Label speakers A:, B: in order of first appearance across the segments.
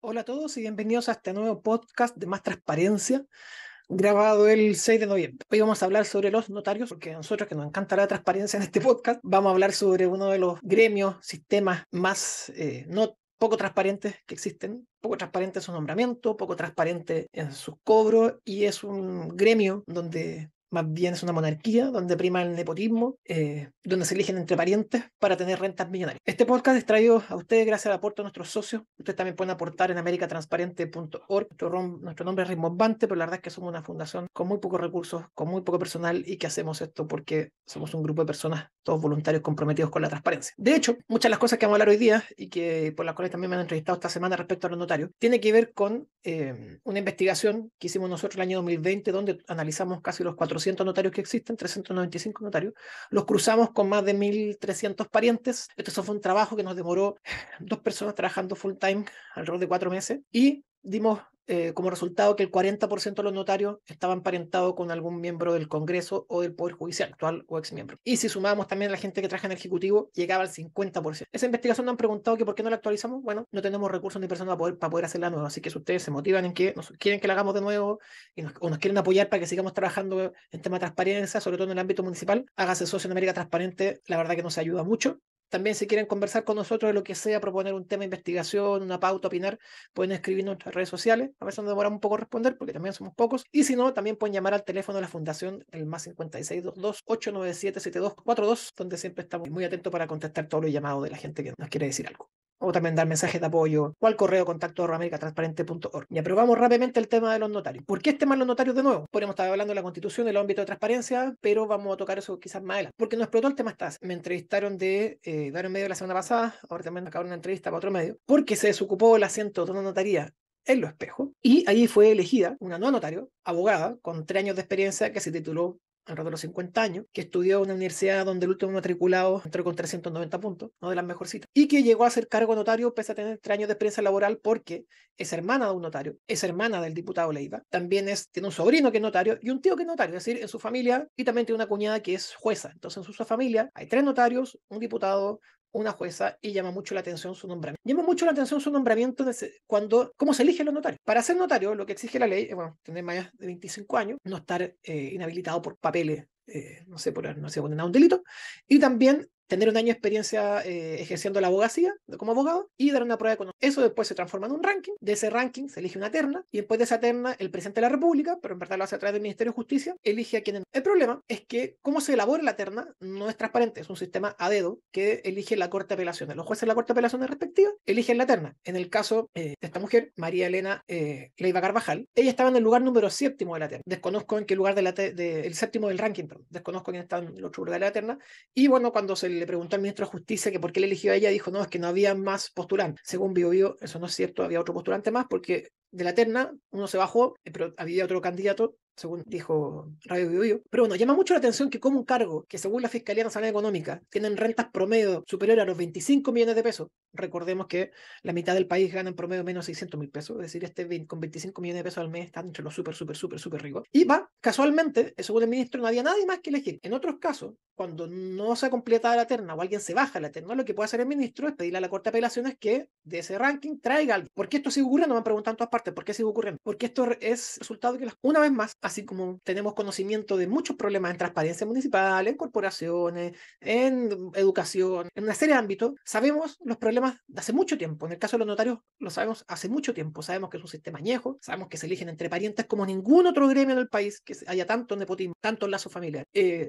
A: Hola a todos y bienvenidos a este nuevo podcast de Más Transparencia, grabado el 6 de noviembre. Hoy vamos a hablar sobre los notarios, porque a nosotros que nos encanta la transparencia en este podcast, vamos a hablar sobre uno de los gremios, sistemas más no poco transparentes que existen. Poco transparente en su nombramiento, poco transparente en sus cobros, y es un gremio donde más bien es una monarquía, donde prima el nepotismo, donde se eligen entre parientes para tener rentas millonarias. Este podcast es traído a ustedes gracias al aporte de nuestros socios. Ustedes también pueden aportar en americatransparente.org. Nuestro nombre es rimbombante, pero la verdad es que somos una fundación con muy pocos recursos, con muy poco personal, y que hacemos esto porque somos un grupo de personas, todos voluntarios comprometidos con la transparencia. De hecho, muchas de las cosas que vamos a hablar hoy día y que por las cuales también me han entrevistado esta semana respecto a los notarios, tiene que ver con una investigación que hicimos nosotros el año 2020, donde analizamos casi los 400 notarios que existen, 395 notarios, los cruzamos con más de 1.300 parientes. Esto fue un trabajo que nos demoró 2 personas trabajando full time alrededor de 4 meses, y dimos como resultado que el 40% de los notarios estaban emparentados con algún miembro del Congreso o del Poder Judicial, actual o ex miembro. Y si sumamos también a la gente que trabaja en el Ejecutivo, llegaba al 50%. Esa investigación nos han preguntado que por qué no la actualizamos. Bueno, no tenemos recursos ni personas para poder hacerla nueva, así que si ustedes se motivan en que quieren que la hagamos de nuevo o nos quieren apoyar para que sigamos trabajando en tema de transparencia, sobre todo en el ámbito municipal, hágase socio en América Transparente. La verdad que nos ayuda mucho. También si quieren conversar con nosotros de lo que sea, proponer un tema de investigación, una pauta, opinar, pueden escribir en nuestras redes sociales. A veces nos demoramos un poco responder porque también somos pocos. Y si no, también pueden llamar al teléfono de la fundación, el más 5622-897-7242, donde siempre estamos muy atentos para contestar todos los llamados de la gente que nos quiere decir algo. O también dar mensajes de apoyo, o al correo contacto@americatransparente.org. Ya, pero vamos rápidamente al tema de los notarios. ¿Por qué este tema de los notarios de nuevo? Podríamos estar hablando de la Constitución, del ámbito de transparencia, pero vamos a tocar eso quizás más adelante. Porque nos explotó el tema esta. Me entrevistaron de dar en medio la semana pasada, ahora también acabaron una entrevista para otro medio, porque se desocupó el asiento de una notaría en Lo Espejo, y ahí fue elegida una nueva notario, abogada, con 3 años de experiencia, que se tituló alrededor de los 50 años, que estudió en una universidad donde el último matriculado entró con 390 puntos, no de las mejorcitas, y que llegó a ser cargo de notario pese a tener 3 años de experiencia laboral, porque es hermana de un notario, es hermana del diputado Leiva, también tiene un sobrino que es notario y un tío que es notario, es decir, en su familia, y también tiene una cuñada que es jueza. Entonces en su familia hay 3 notarios, un diputado, una jueza, y llama mucho la atención su nombramiento. Llama mucho la atención su nombramiento cuando, cómo se eligen los notarios. Para ser notario, lo que exige la ley es, bueno, tener más de 25 años, no estar inhabilitado por papeles, no sé, por no sé, condenado a un delito, y también tener un año de experiencia ejerciendo la abogacía como abogado, y dar una prueba de conocimiento. Eso después se transforma en un ranking. De ese ranking se elige una terna, y después de esa terna el presidente de la República, pero en verdad lo hace a través del Ministerio de Justicia, elige a quien. El problema es que cómo se elabora la terna no es transparente, es un sistema a dedo que elige la Corte de Apelaciones. Los jueces de la Corte de Apelaciones respectiva eligen la terna. En el caso de esta mujer, María Elena Leiva Carvajal, ella estaba en el lugar número 7 de la terna. Desconozco en qué lugar el séptimo del ranking, perdón. Desconozco quién está en el otro lugar de la terna. Y bueno, cuando se le preguntó al ministro de Justicia que por qué le eligió a ella, dijo, no, es que no había más postulantes. Según Bio, eso no es cierto, había otro postulante más, porque de la terna uno se bajó, pero había otro candidato, según dijo Radio Bio. Pero bueno, llama mucho la atención que como un cargo que según la Fiscalía Nacional Económica tienen rentas promedio superiores a los 25 millones de pesos, recordemos que la mitad del país gana en promedio menos de 600 mil pesos, es decir, con 25 millones de pesos al mes están entre los súper ricos. Y va, casualmente, según el ministro, no había nadie más que elegir. En otros casos, cuando no se ha completado la terna o alguien se baja la terna, lo que puede hacer el ministro es pedirle a la Corte de Apelaciones que de ese ranking traiga a alguien. ¿Por qué esto sigue ocurriendo? Me han preguntado en todas partes. ¿Por qué sigue ocurriendo? Porque esto es resultado de que, una vez más, así como tenemos conocimiento de muchos problemas en transparencia municipal, en corporaciones, en educación, en una serie de ámbitos, sabemos los problemas de hace mucho tiempo. En el caso de los notarios, lo sabemos hace mucho tiempo. Sabemos que es un sistema añejo, sabemos que se eligen entre parientes como ningún otro gremio en el país, que haya tanto nepotismo, tantos lazos familiares.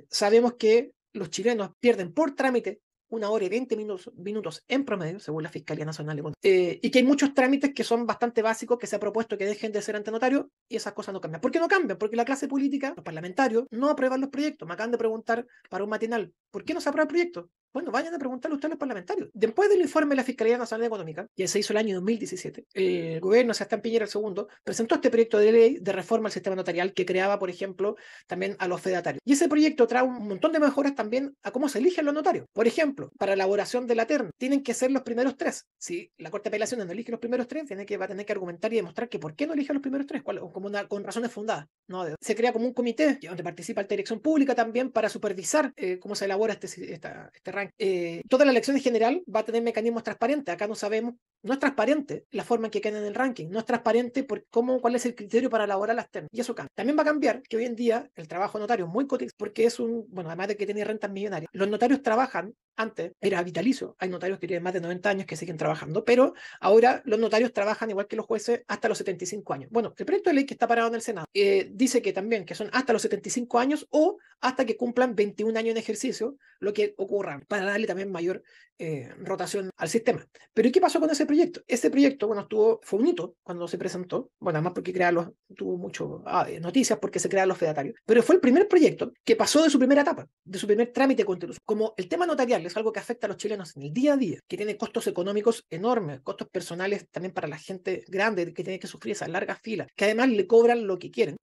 A: Sabemos que los chilenos pierden por trámite 1 hora y 20 minutos en promedio, según la Fiscalía Nacional de Control. Y que hay muchos trámites que son bastante básicos, que se ha propuesto que dejen de ser ante notario, y esas cosas no cambian. ¿Por qué no cambian? Porque la clase política, los parlamentarios, no aprueban los proyectos. Me acaban de preguntar para un matinal, ¿por qué no se aprueba el proyecto? Bueno, vayan a preguntarle a ustedes a los parlamentarios. Después del informe de la Fiscalía Nacional Económica, que se hizo el año 2017, el gobierno, Sebastián Piñera II, presentó este proyecto de ley de reforma al sistema notarial que creaba, por ejemplo, también a los fedatarios. Y ese proyecto trae un montón de mejoras también a cómo se eligen los notarios. Por ejemplo, para elaboración de la terna, tienen que ser los primeros 3. Si la Corte de Apelaciones no elige los primeros 3, va a tener que argumentar y demostrar que por qué no elige los primeros 3, con razones fundadas. ¿No? Se crea como un comité donde participa la dirección pública también para supervisar cómo se elabora este ranking Toda la elección en general va a tener mecanismos transparentes. Acá no sabemos, no es transparente la forma en que quedan en el ranking, no es transparente por cuál es el criterio para elaborar las ternas. Y eso cambia. También va a cambiar que hoy en día el trabajo notario es muy cotizado porque bueno, además de que tiene rentas millonarias, los notarios trabajan, antes era vitalicio, hay notarios que tienen más de 90 años que siguen trabajando, pero ahora los notarios trabajan igual que los jueces hasta los 75 años. Bueno, el proyecto de ley que está parado en el Senado dice que también que son hasta los 75 años o hasta que cumplan 21 años en ejercicio, lo que ocurra, para darle también mayor rotación al sistema. Pero ¿y qué pasó con ese proyecto? Ese proyecto, bueno, fue un hito cuando se presentó, bueno, además porque tuvo mucho noticias porque se crearon los fedatarios, pero fue el primer proyecto que pasó de su primera etapa, de su primer trámite constitucional. Como el tema notarial es algo que afecta a los chilenos en el día a día, que tiene costos económicos enormes, costos personales también para la gente grande que tiene que sufrir esas largas filas, que además le cobran lo que quieren.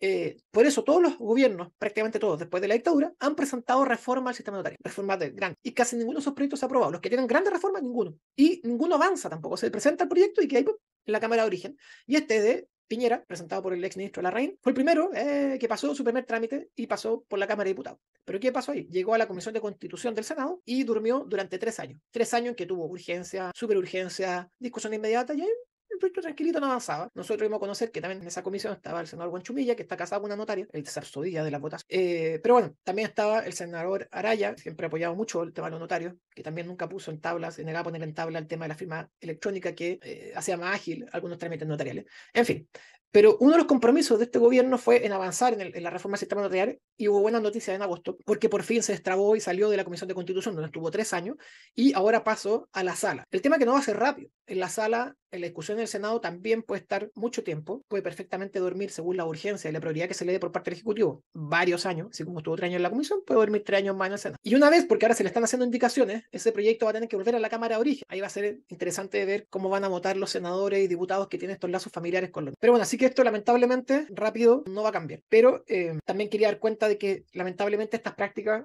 A: Por eso todos los gobiernos, prácticamente todos, después de la dictadura, han presentado reformas al sistema notario, reformas de grandes, y casi ninguno de esos proyectos se ha aprobado. Los que tienen grandes reformas, ninguno. Y ninguno avanza tampoco. Se presenta el proyecto y que hay en la Cámara de Origen. Y este de Piñera, presentado por el ex ministro Larraín, fue el primero que pasó su primer trámite y pasó por la Cámara de Diputados. ¿Pero qué pasó ahí? Llegó a la Comisión de Constitución del Senado y durmió durante 3 años. 3 años en que tuvo urgencia, superurgencia, discusión inmediata y el proyecto tranquilito no avanzaba. Nosotros íbamos a conocer que también en esa comisión estaba el senador Guanchumilla, que está casado con una notaria, el tercer día de la votación. Pero bueno, también estaba el senador Araya, siempre ha apoyado mucho el tema de los notarios, que también nunca puso en tablas, se negaba a poner en tabla el tema de la firma electrónica que hacía más ágil algunos trámites notariales. En fin, pero uno de los compromisos de este gobierno fue en avanzar en la reforma del sistema notarial y hubo buenas noticias en agosto porque por fin se destrabó y salió de la Comisión de Constitución donde estuvo 3 años y ahora pasó a la sala. El tema que no va a ser rápido. En la sala, en la discusión en el Senado también puede estar mucho tiempo, puede perfectamente dormir según la urgencia y la prioridad que se le dé por parte del Ejecutivo, varios años, así como estuvo 3 años en la Comisión, puede dormir 3 años más en el Senado. Y una vez, porque ahora se le están haciendo indicaciones, ese proyecto va a tener que volver a la Cámara de Origen. Ahí va a ser interesante ver cómo van a votar los senadores y diputados que tienen estos lazos familiares con los... Pero bueno, así que esto lamentablemente rápido no va a cambiar. Pero también quería dar cuenta de que lamentablemente estas prácticas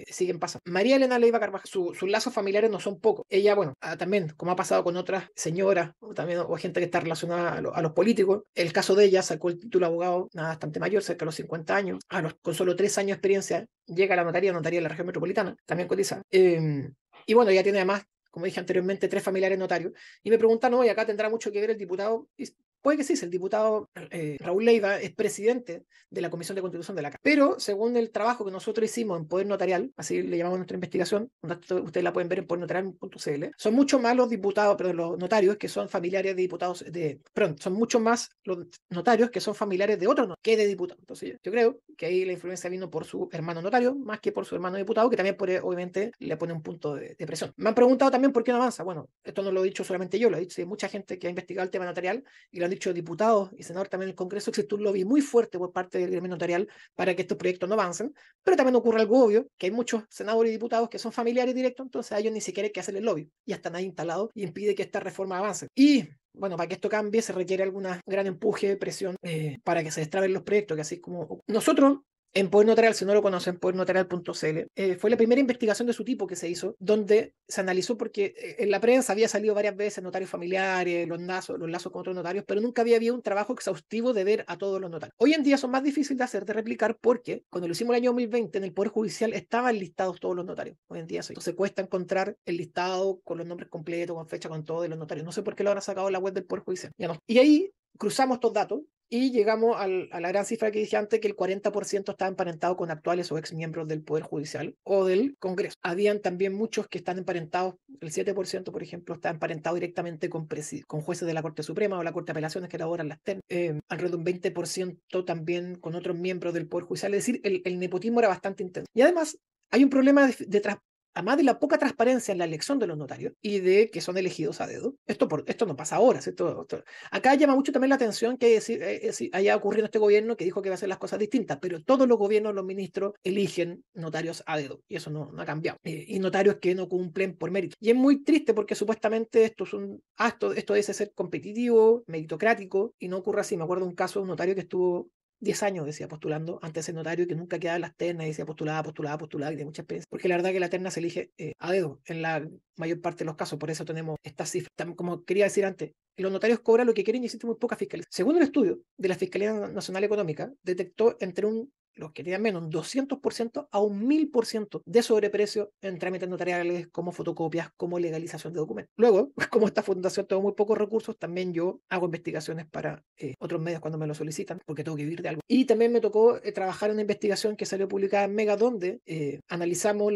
A: siguen pasando. María Elena Leiva Carvajal, sus lazos familiares no son pocos. Ella, bueno, también, como ha pasado con otras señoras o gente que está relacionada a los políticos, el caso de ella sacó el título de abogado bastante mayor, cerca de los 50 años, con solo 3 años de experiencia, llega a la notaría de la región metropolitana, también cotiza. Y bueno, ella tiene además, como dije anteriormente, 3 familiares notarios. Y me preguntan, no, y acá tendrá mucho que ver el diputado. Y puede que sí, el diputado Raúl Leiva es presidente de la Comisión de Constitución de la Cámara. Pero según el trabajo que nosotros hicimos en Poder Notarial, así le llamamos nuestra investigación, ustedes la pueden ver en podernotarial.cl, son mucho más los diputados, perdón, los notarios que son familiares de diputados, perdón, son mucho más los notarios que son familiares de otros que de diputados. Entonces yo creo que ahí la influencia vino por su hermano notario, más que por su hermano diputado, que también obviamente le pone un punto de presión. Me han preguntado también por qué no avanza. Bueno, esto no lo he dicho solamente yo, lo ha dicho mucha gente que ha investigado el tema notarial y lo han dicho diputados y senadores también en el Congreso, existe un lobby muy fuerte por parte del gremio notarial para que estos proyectos no avancen, pero también ocurre algo obvio, que hay muchos senadores y diputados que son familiares directos, entonces a ellos ni siquiera hay que hacerle el lobby, ya están ahí instalados y impide que esta reforma avance. Y bueno, para que esto cambie se requiere alguna gran empuje, presión para que se destraben los proyectos, que así como nosotros en Poder Notarial, si no lo conocen, podernotarial.cl, fue la primera investigación de su tipo que se hizo, donde se analizó porque en la prensa había salido varias veces notarios familiares, los lazos con otros notarios, pero nunca había habido un trabajo exhaustivo de ver a todos los notarios. Hoy en día son más difíciles de hacer, de replicar, porque cuando lo hicimos el año 2020 en el Poder Judicial estaban listados todos los notarios. Hoy en día entonces cuesta encontrar el listado con los nombres completos, con fecha, con todo de los notarios. No sé por qué lo habrán sacado en la web del Poder Judicial. Ya no. Y ahí cruzamos estos datos y llegamos a la gran cifra que dije antes, que el 40% estaba emparentado con actuales o ex miembros del Poder Judicial o del Congreso. Habían también muchos que están emparentados, el 7%, por ejemplo, está emparentado directamente con jueces de la Corte Suprema o la Corte de Apelaciones que elaboran las ternas. Alrededor de un 20% también con otros miembros del Poder Judicial. Es decir, el nepotismo era bastante intenso. Y además hay un problema además de la poca transparencia en la elección de los notarios y de que son elegidos a dedo. Esto no pasa ahora. Acá llama mucho también la atención que haya ocurrido en este gobierno que dijo que va a hacer las cosas distintas, pero todos los gobiernos, los ministros, eligen notarios a dedo y eso no ha cambiado. Y notarios que no cumplen por mérito. Y es muy triste porque supuestamente esto debe ser competitivo, meritocrático y no ocurre así. Me acuerdo de un caso de un notario que estuvo 10 años, decía, postulando antes de ser notario, que nunca quedaba en las ternas y decía postulaba, y de mucha experiencia. Porque la verdad que la terna se elige a dedo en la mayor parte de los casos, por eso tenemos estas cifras. Como quería decir antes, los notarios cobran lo que quieren y existe muy poca fiscalización. Según el estudio de la Fiscalía Nacional Económica, detectó entre los que tenían menos, un 200% a un 1000% de sobreprecio en trámites notariales como fotocopias, como legalización de documentos. Luego, como esta fundación tengo muy pocos recursos, también yo hago investigaciones para otros medios cuando me lo solicitan, porque tengo que vivir de algo. Y también me tocó trabajar en una investigación que salió publicada en Mega, donde analizamos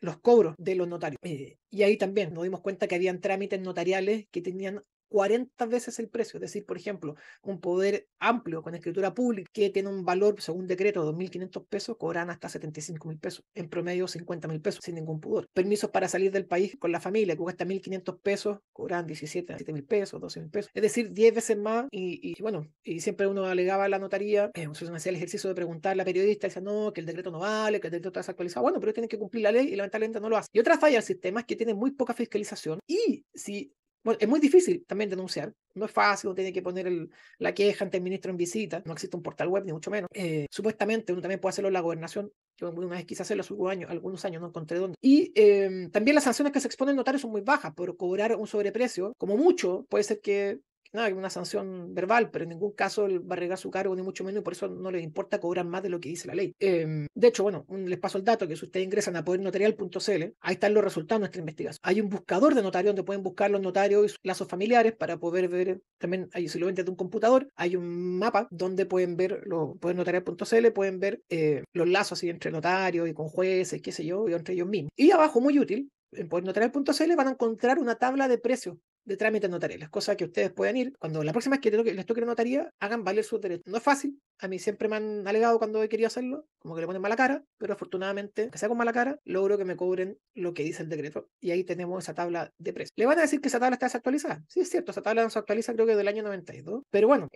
A: los cobros de los notarios. Y ahí también nos dimos cuenta que habían trámites notariales que tenían 40 veces el precio. Es decir, por ejemplo, un poder amplio con escritura pública que tiene un valor, según decreto, de 2.500 pesos, cobran hasta 75.000 pesos. En promedio, 50.000 pesos, sin ningún pudor. Permisos para salir del país con la familia, que cuesta 1.500 pesos, cobran 17.000 pesos, 12.000 pesos. Es decir, 10 veces más. Y bueno, y siempre uno alegaba a la notaría, se hacía el ejercicio de preguntar a la periodista, decía, no, que el decreto no vale, que el decreto está desactualizado. Bueno, pero tienen que cumplir la ley y lamentablemente no lo hace. Y otra falla del sistema es que tiene muy poca fiscalización y si bueno, es muy difícil también denunciar. No es fácil, uno tiene que poner la queja ante el ministro en visita. No existe un portal web, ni mucho menos. Supuestamente uno también puede hacerlo en la gobernación. Yo una vez quise hacerlo hace algunos años, no encontré dónde. Y también las sanciones que se exponen notarios son muy bajas. Por cobrar un sobreprecio, como mucho, puede ser que no, hay una sanción verbal, pero en ningún caso va a regar su cargo, ni mucho menos, y por eso no les importa cobrar más de lo que dice la ley. De hecho, bueno, les paso el dato, que si ustedes ingresan a podernotarial.cl, ahí están los resultados de nuestra investigación. Hay un buscador de notarios donde pueden buscar los notarios y sus lazos familiares para poder ver, también ahí si lo ven desde un computador, hay un mapa donde pueden ver, podernotarial.cl, pueden ver los lazos así entre notarios y con jueces, qué sé yo, y entre ellos mismos. Y abajo, muy útil, en podernotarial.cl van a encontrar una tabla de precios de trámites notariales, cosa que ustedes pueden ir, cuando la próxima vez que les toque la notaría, hagan valer sus derechos. No es fácil, a mí siempre me han alegado cuando he querido hacerlo, como que le ponen mala cara, pero afortunadamente, que sea con mala cara, logro que me cobren lo que dice el decreto, y ahí tenemos esa tabla de precios. Le van a decir que esa tabla está desactualizada. Sí, es cierto, esa tabla no se actualiza creo que del año 92, pero bueno,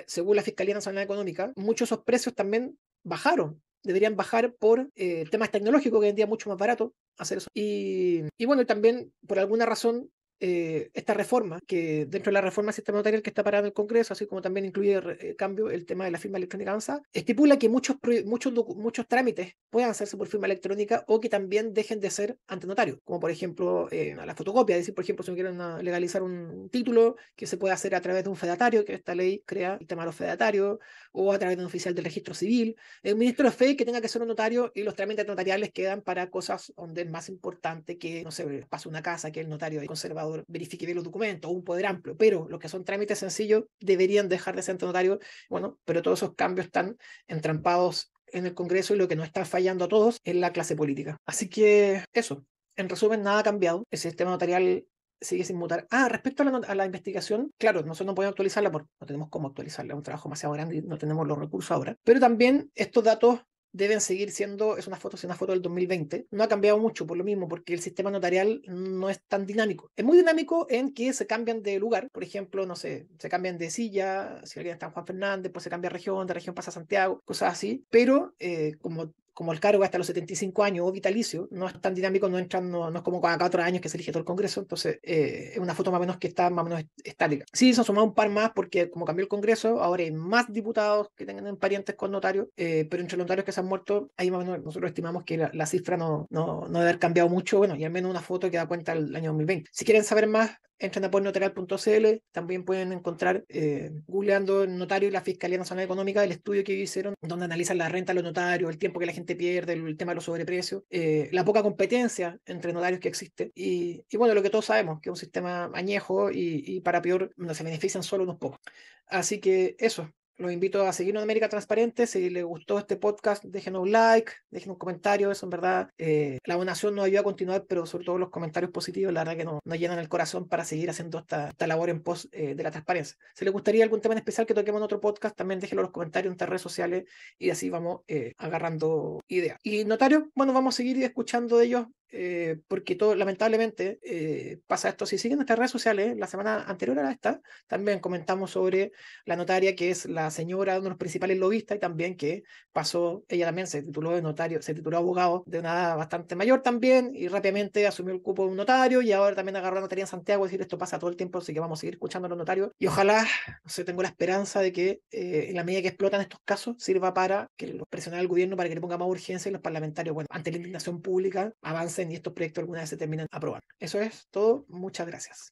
A: según la Fiscalía Nacional Económica, muchos de esos precios también bajaron. Deberían bajar por temas tecnológicos, que hoy en día es mucho más barato hacer eso. Y bueno, también por alguna razón esta reforma, que dentro de la reforma del sistema notarial que está parada en el Congreso, así como también incluye cambio el tema de la firma electrónica avanzada, estipula que muchos trámites puedan hacerse por firma electrónica o que también dejen de ser ante notario, como por ejemplo la fotocopia, es decir, por ejemplo, si quieren legalizar un título, que se puede hacer a través de un fedatario, que esta ley crea el tema de los fedatarios, o a través de un oficial del registro civil, el ministro de Fe que tenga que ser un notario, y los trámites notariales quedan para cosas donde es más importante que, no sé, pase una casa, que el notario conservador verifique bien los documentos, o un poder amplio, pero los que son trámites sencillos deberían dejar de ser ante notario. Bueno, pero todos esos cambios están entrampados en el Congreso y lo que nos está fallando a todos es la clase política. Así que eso, en resumen, nada ha cambiado, el sistema notarial sigue sin mutar. Respecto a la investigación, claro, nosotros no podemos actualizarla porque no tenemos cómo actualizarla, es un trabajo demasiado grande y no tenemos los recursos ahora, pero también estos datos deben seguir siendo, es una foto del 2020, no ha cambiado mucho por lo mismo, porque el sistema notarial no es tan dinámico. Es muy dinámico en que se cambian de lugar, por ejemplo, no sé, se cambian de silla, si alguien está en Juan Fernández, pues se cambia de región pasa a Santiago, cosas así, pero como el cargo hasta los 75 años o vitalicio, no es tan dinámico, no es como cada 4 años que se elige todo el Congreso, entonces es una foto más o menos que está más o menos estática. Sí, se han sumado un par más porque como cambió el Congreso, ahora hay más diputados que tengan parientes con notarios, pero entre los notarios que se han muerto, ahí más o menos nosotros estimamos que la cifra no debe haber cambiado mucho, bueno, y al menos una foto que da cuenta del año 2020. Si quieren saber más, entren a podernotarial.cl, también pueden encontrar, googleando el notario y la Fiscalía Nacional Económica, el estudio que hicieron, donde analizan la renta de los notarios, el tiempo que la gente pierde, el tema de los sobreprecios, la poca competencia entre notarios que existe, y bueno, lo que todos sabemos, que es un sistema añejo y para peor, donde se benefician solo unos pocos. Así que eso. Los invito a seguirnos en América Transparente. Si les gustó este podcast, déjenos un like, déjenos un comentario. Eso en verdad, la donación nos ayuda a continuar, pero sobre todo los comentarios positivos, la verdad que nos llenan el corazón para seguir haciendo esta labor en pos de la transparencia. Si les gustaría algún tema en especial que toquemos en otro podcast, también déjenlo en los comentarios en nuestras redes sociales y así vamos agarrando ideas. Y notario, bueno, vamos a seguir escuchando de ellos. Porque lamentablemente pasa esto. Si siguen nuestras redes sociales, la semana anterior a esta, también comentamos sobre la notaria que es la señora de uno de los principales lobistas y también que pasó, ella también se tituló de notario, se tituló abogado de una edad bastante mayor también y rápidamente asumió el cupo de un notario y ahora también agarró la notaría en Santiago. Es decir, esto pasa todo el tiempo, así que vamos a seguir escuchando a los notarios y ojalá, no sé, tengo la esperanza de que en la medida que explotan estos casos sirva para que los presionar al gobierno para que le ponga más urgencia y los parlamentarios, bueno, ante la indignación pública, avancen y estos proyectos alguna vez se terminan aprobando. Eso es todo. Muchas gracias.